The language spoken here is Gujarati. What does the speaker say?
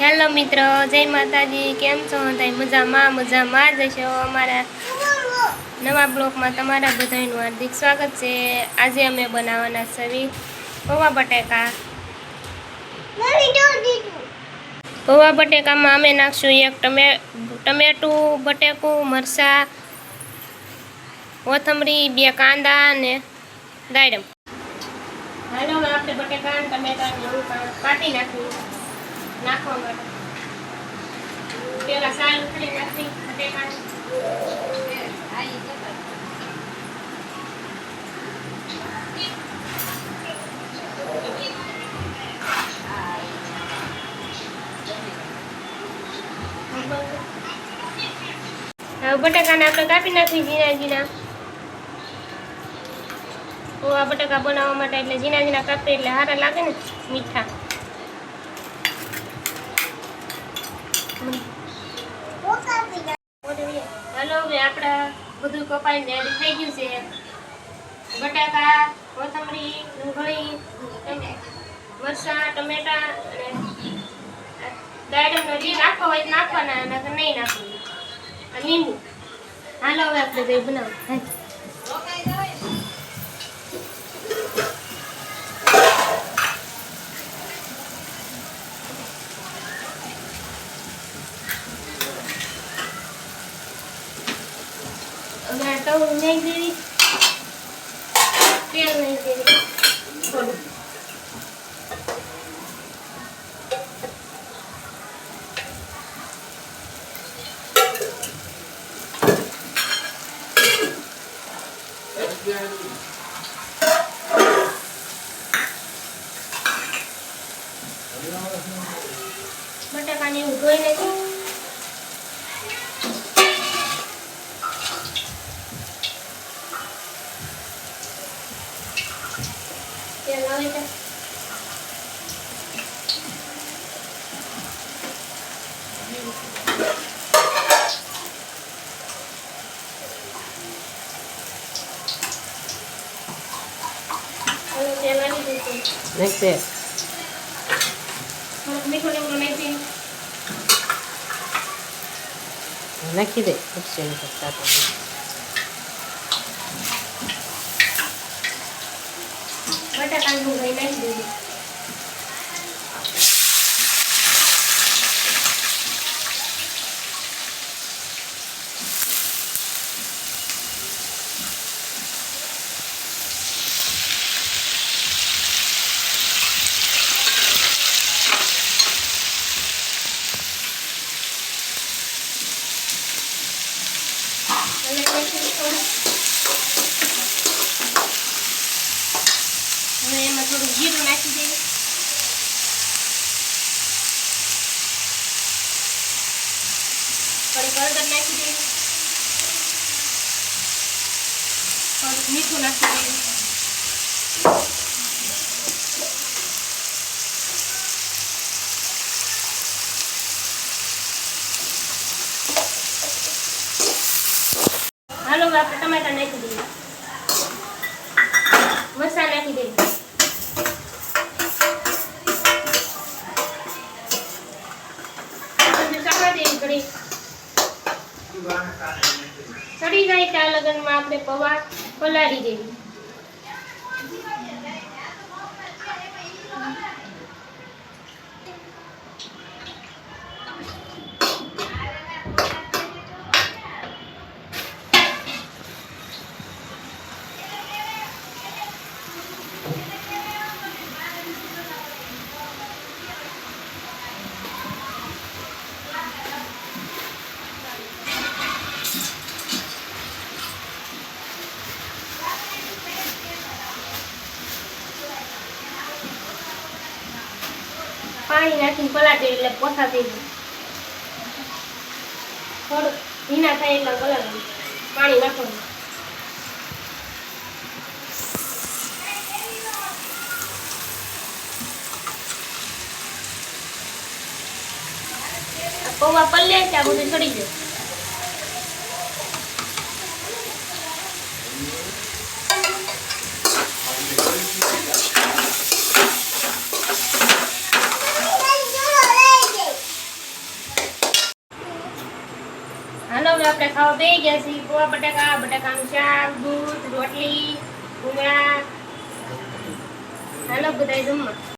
હેલો મિત્રો, જય માતાજી. કેમ છો? તાઈ મજામાં જશો. અમારા નવા બ્લોગમાં તમારા બધાનું હાર્દિક સ્વાગત છે. આજે અમે બનાવવાના છે પૌવા બટેકા. પૌવા બટેકામાં અમે નાખશું એક ટમેટું, બટેકું, મરચાં, કોથમરી, 2 કાંદા અને દાડમ. હાલો, આપણે બટેકા અને ટમેટા કાઢી નાખવા માટે પેલા સાલ ઉખડી નાખી બટેકા. હવે બટાકાને આપણે કાપી નાખી ઝીણા. આ બટાકા બનાવવા માટે એટલે ઝીણા કાપી એટલે સારા લાગે ને મીઠા. હાલો, હવે આપણે બધું કપાઈને રેડી થઈ ગયું છે. બટાકા, કોથમરી, ડુંગળી, મરચાં, ટમેટા અને દાડમનો જે નાખવો હોય નાખવાના, નકર નહીં નાખવાનું. લીંબુ. હાલો, હવે આપણે જઈ બનાવવા. હવે તવું નહીં દેવી, તેલ નહીં દેવી થોડું. બટાકાને એવું ધોઈ નાખી. તેલ આવે છે. તેલ આવી દીધું. મીઠું લીમડું નાખી દે. બટાકાનું ડુંગળી નાખી દીધી. હવે એમાં થોડું જીરું નાખી દઈએ. થોડીક હળદર નાખી દઈએ. થોડુંક મીઠું નાખી દઈએ. હાલો, આપણે ટમેટા નાખી દઈએ. મરચાં નાખી દઈએ. સડી જાય ત્યાં લગનમાં આપણે પૌવા પલાળી દેવી. પાણી નાખીને પલાળી એટલે પોસા થઈ જાય. થોડું ભીના થાય એટલે પલાળવાનું. પાણી નાખવાનું. પૌવા પલ્લે ત્યાં બધું ચડી જાય. હાલો હવે આપણે ખાવા બેસી ગયા છીએ પોવા બટાકા બટાકાનું શાક દૂધ રોટલી ભૂંગળા હાલો બધાય જમવા